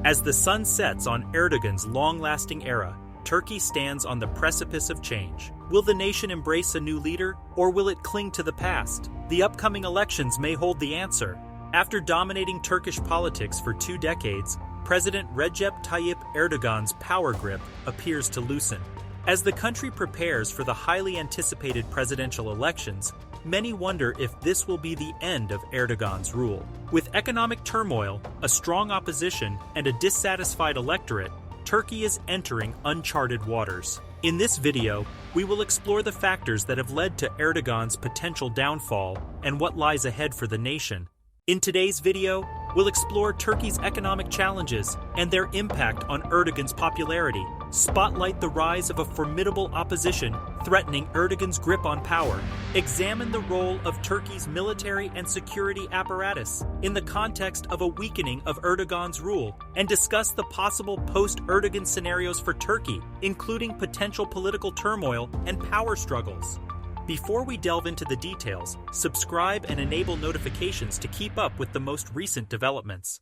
As the sun sets on Erdogan's long-lasting era, Turkey stands on the precipice of change. Will the nation embrace a new leader, or will it cling to the past? The upcoming elections may hold the answer. After dominating Turkish politics for 2 decades, President Recep Tayyip Erdogan's power grip appears to loosen. As the country prepares for the highly anticipated presidential elections, many wonder if this will be the end of Erdogan's rule. With economic turmoil, a strong opposition, and a dissatisfied electorate, Turkey is entering uncharted waters. In this video, we will explore the factors that have led to Erdogan's potential downfall and what lies ahead for the nation. In today's video, we'll explore Turkey's economic challenges and their impact on Erdogan's popularity, spotlight the rise of a formidable opposition threatening Erdogan's grip on power, examine the role of Turkey's military and security apparatus in the context of a weakening of Erdogan's rule, and discuss the possible post-Erdogan scenarios for Turkey, including potential political turmoil and power struggles. Before we delve into the details, subscribe and enable notifications to keep up with the most recent developments.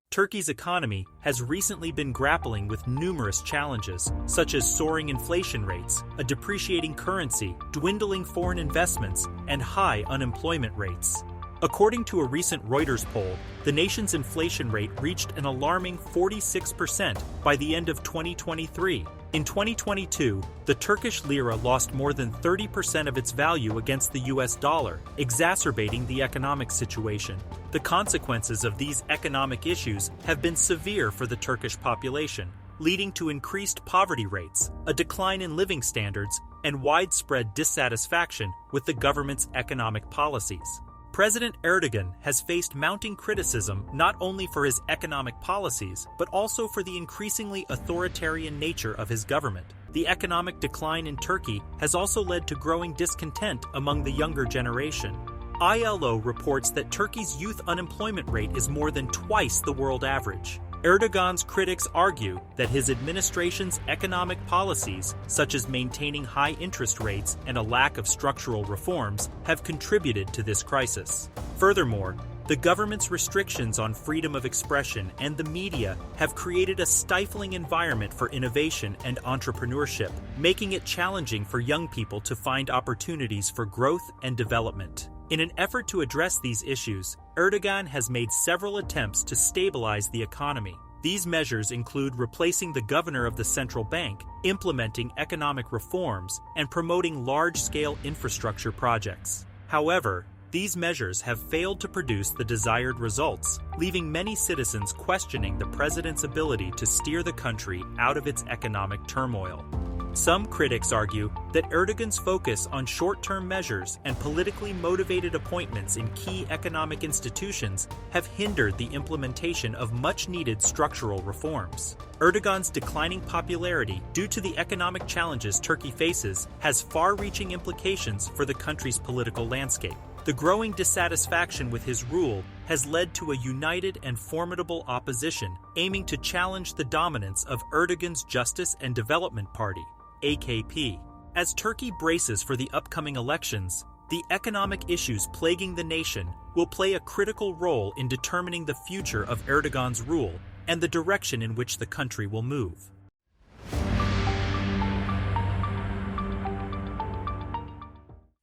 Turkey's economy has recently been grappling with numerous challenges, such as soaring inflation rates, a depreciating currency, dwindling foreign investments, and high unemployment rates. According to a recent Reuters poll, the nation's inflation rate reached an alarming 46% by the end of 2023. In 2022, the Turkish lira lost more than 30% of its value against the US dollar, exacerbating the economic situation. The consequences of these economic issues have been severe for the Turkish population, leading to increased poverty rates, a decline in living standards, and widespread dissatisfaction with the government's economic policies. President Erdogan has faced mounting criticism not only for his economic policies, but also for the increasingly authoritarian nature of his government. The economic decline in Turkey has also led to growing discontent among the younger generation. ILO reports that Turkey's youth unemployment rate is more than twice the world average. Erdogan's critics argue that his administration's economic policies, such as maintaining high interest rates and a lack of structural reforms, have contributed to this crisis. Furthermore, the government's restrictions on freedom of expression and the media have created a stifling environment for innovation and entrepreneurship, making it challenging for young people to find opportunities for growth and development. In an effort to address these issues, Erdogan has made several attempts to stabilize the economy. These measures include replacing the governor of the central bank, implementing economic reforms, and promoting large-scale infrastructure projects. However, these measures have failed to produce the desired results, leaving many citizens questioning the president's ability to steer the country out of its economic turmoil. Some critics argue that Erdogan's focus on short-term measures and politically motivated appointments in key economic institutions have hindered the implementation of much-needed structural reforms. Erdogan's declining popularity due to the economic challenges Turkey faces has far-reaching implications for the country's political landscape. The growing dissatisfaction with his rule has led to a united and formidable opposition aiming to challenge the dominance of Erdogan's Justice and Development Party, AKP. As Turkey braces for the upcoming elections, the economic issues plaguing the nation will play a critical role in determining the future of Erdogan's rule and the direction in which the country will move.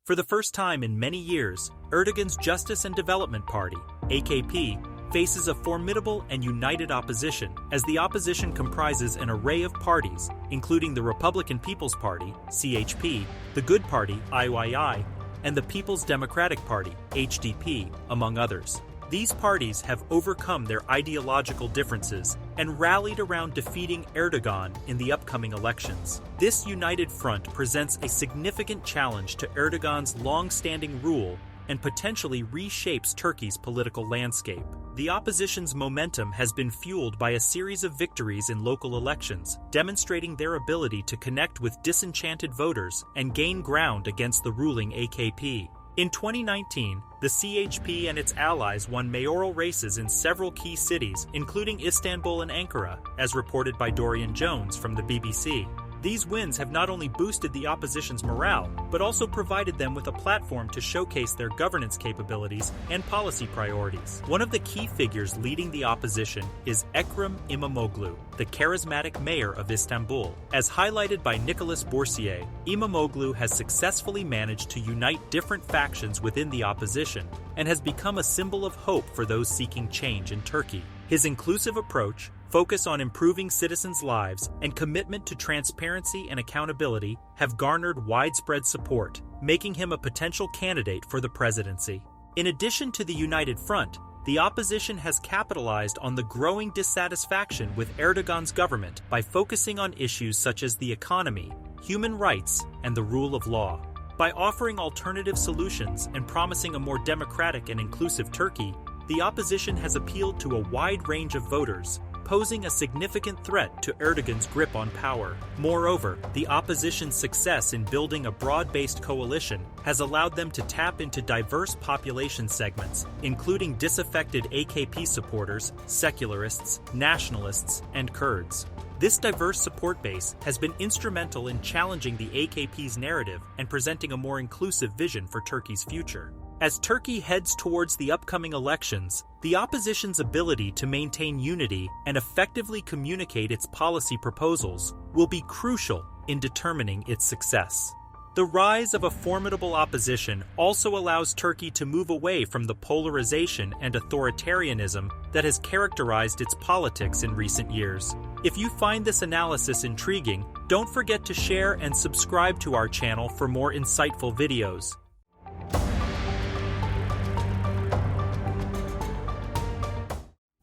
For the first time in many years, Erdogan's Justice and Development Party, AKP, faces a formidable and united opposition, as the opposition comprises an array of parties, including the Republican People's Party, CHP, the Good Party, IYI, and the People's Democratic Party, HDP, among others. These parties have overcome their ideological differences and rallied around defeating Erdogan in the upcoming elections. This united front presents a significant challenge to Erdogan's long-standing rule and potentially reshapes Turkey's political landscape. The opposition's momentum has been fueled by a series of victories in local elections, demonstrating their ability to connect with disenchanted voters and gain ground against the ruling AKP. In 2019, the CHP and its allies won mayoral races in several key cities, including Istanbul and Ankara, as reported by Dorian Jones from the BBC. These wins have not only boosted the opposition's morale, but also provided them with a platform to showcase their governance capabilities and policy priorities. One of the key figures leading the opposition is Ekrem İmamoğlu, the charismatic mayor of Istanbul. As highlighted by Nicolas Boursier, İmamoğlu has successfully managed to unite different factions within the opposition and has become a symbol of hope for those seeking change in Turkey. His inclusive approach, focus on improving citizens' lives, and commitment to transparency and accountability have garnered widespread support, making him a potential candidate for the presidency. In addition to the united front, the opposition has capitalized on the growing dissatisfaction with Erdogan's government by focusing on issues such as the economy, human rights, and the rule of law. By offering alternative solutions and promising a more democratic and inclusive Turkey, the opposition has appealed to a wide range of voters, posing a significant threat to Erdogan's grip on power. Moreover, the opposition's success in building a broad-based coalition has allowed them to tap into diverse population segments, including disaffected AKP supporters, secularists, nationalists, and Kurds. This diverse support base has been instrumental in challenging the AKP's narrative and presenting a more inclusive vision for Turkey's future. As Turkey heads towards the upcoming elections, the opposition's ability to maintain unity and effectively communicate its policy proposals will be crucial in determining its success. The rise of a formidable opposition also allows Turkey to move away from the polarization and authoritarianism that has characterized its politics in recent years. If you find this analysis intriguing, don't forget to share and subscribe to our channel for more insightful videos.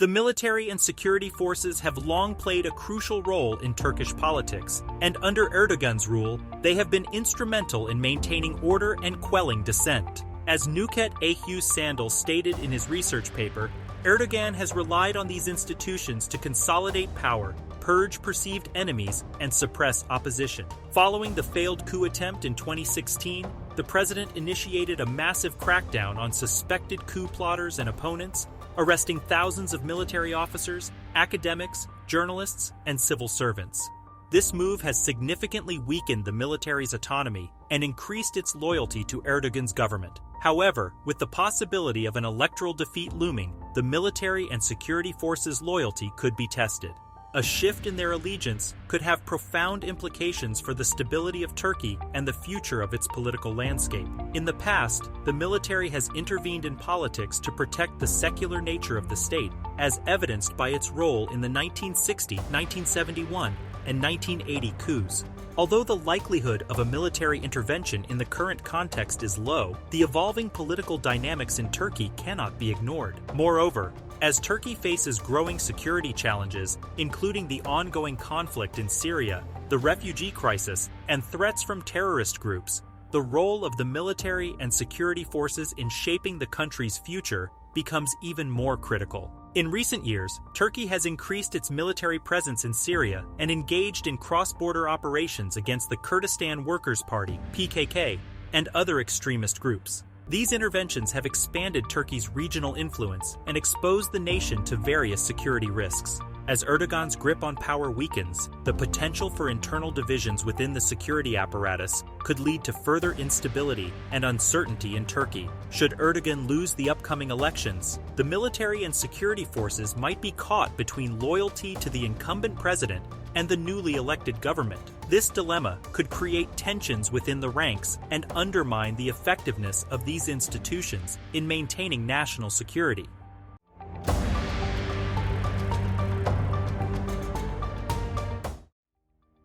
The military and security forces have long played a crucial role in Turkish politics, and under Erdogan's rule, they have been instrumental in maintaining order and quelling dissent. As Nuket Ahu Sandal stated in his research paper, Erdogan has relied on these institutions to consolidate power, purge perceived enemies, and suppress opposition. Following the failed coup attempt in 2016, the president initiated a massive crackdown on suspected coup plotters and opponents, arresting thousands of military officers, academics, journalists, and civil servants. This move has significantly weakened the military's autonomy and increased its loyalty to Erdogan's government. However, with the possibility of an electoral defeat looming, the military and security forces' loyalty could be tested. A shift in their allegiance could have profound implications for the stability of Turkey and the future of its political landscape. In the past, the military has intervened in politics to protect the secular nature of the state, as evidenced by its role in the 1960, 1971, and 1980 coups. Although the likelihood of a military intervention in the current context is low, the evolving political dynamics in Turkey cannot be ignored. Moreover, as Turkey faces growing security challenges, including the ongoing conflict in Syria, the refugee crisis, and threats from terrorist groups, the role of the military and security forces in shaping the country's future becomes even more critical. In recent years, Turkey has increased its military presence in Syria and engaged in cross-border operations against the Kurdistan Workers' Party, PKK, and other extremist groups. These interventions have expanded Turkey's regional influence and exposed the nation to various security risks. As Erdogan's grip on power weakens, the potential for internal divisions within the security apparatus could lead to further instability and uncertainty in Turkey. Should Erdogan lose the upcoming elections, the military and security forces might be caught between loyalty to the incumbent president and the newly elected government. This dilemma could create tensions within the ranks and undermine the effectiveness of these institutions in maintaining national security.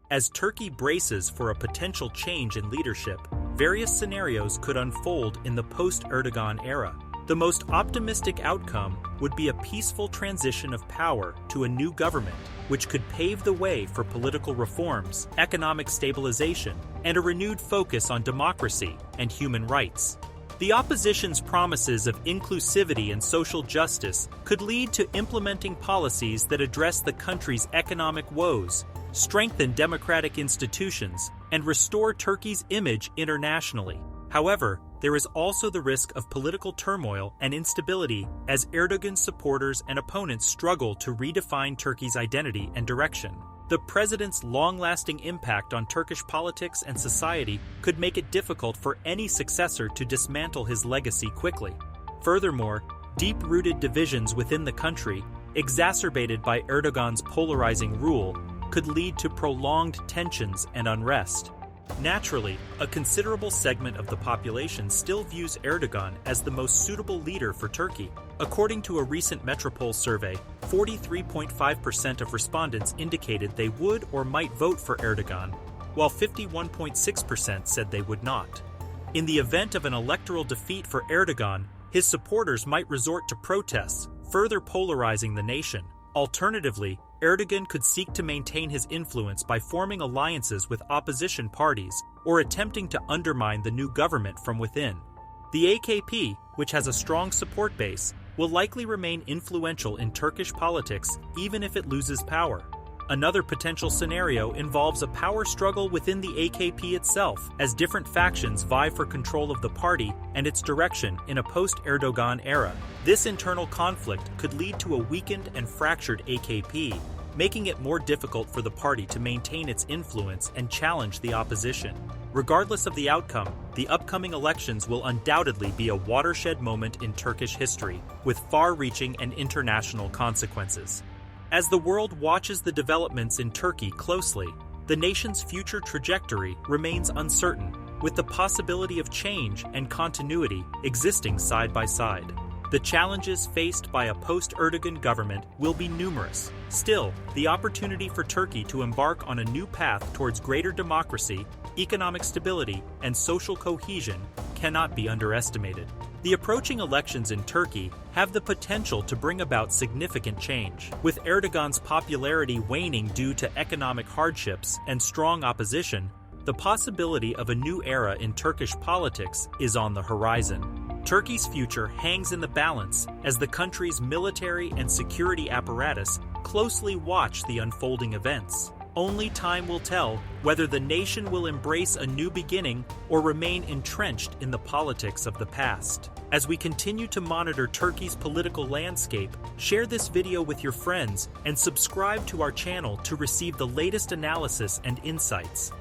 As Turkey braces for a potential change in leadership, various scenarios could unfold in the post-Erdogan era. The most optimistic outcome would be a peaceful transition of power to a new government, which could pave the way for political reforms, economic stabilization, and a renewed focus on democracy and human rights. The opposition's promises of inclusivity and social justice could lead to implementing policies that address the country's economic woes, strengthen democratic institutions, and restore Turkey's image internationally. However, there is also the risk of political turmoil and instability as Erdogan's supporters and opponents struggle to redefine Turkey's identity and direction. The president's long-lasting impact on Turkish politics and society could make it difficult for any successor to dismantle his legacy quickly. Furthermore, deep-rooted divisions within the country, exacerbated by Erdogan's polarizing rule, could lead to prolonged tensions and unrest. Naturally, a considerable segment of the population still views Erdogan as the most suitable leader for Turkey. According to a recent Metropol survey, 43.5% of respondents indicated they would or might vote for Erdogan, while 51.6% said they would not. In the event of an electoral defeat for Erdogan, his supporters might resort to protests, further polarizing the nation. Alternatively, Erdogan could seek to maintain his influence by forming alliances with opposition parties or attempting to undermine the new government from within. The AKP, which has a strong support base, will likely remain influential in Turkish politics even if it loses power. Another potential scenario involves a power struggle within the AKP itself, as different factions vie for control of the party and its direction in a post-Erdogan era. This internal conflict could lead to a weakened and fractured AKP, making it more difficult for the party to maintain its influence and challenge the opposition. Regardless of the outcome, the upcoming elections will undoubtedly be a watershed moment in Turkish history, with far-reaching and international consequences. As the world watches the developments in Turkey closely, the nation's future trajectory remains uncertain, with the possibility of change and continuity existing side by side. The challenges faced by a post-Erdogan government will be numerous. Still, the opportunity for Turkey to embark on a new path towards greater democracy, economic stability, and social cohesion cannot be underestimated. The approaching elections in Turkey have the potential to bring about significant change. With Erdogan's popularity waning due to economic hardships and strong opposition, the possibility of a new era in Turkish politics is on the horizon. Turkey's future hangs in the balance as the country's military and security apparatus closely watch the unfolding events. Only time will tell whether the nation will embrace a new beginning or remain entrenched in the politics of the past. As we continue to monitor Turkey's political landscape, share this video with your friends and subscribe to our channel to receive the latest analysis and insights.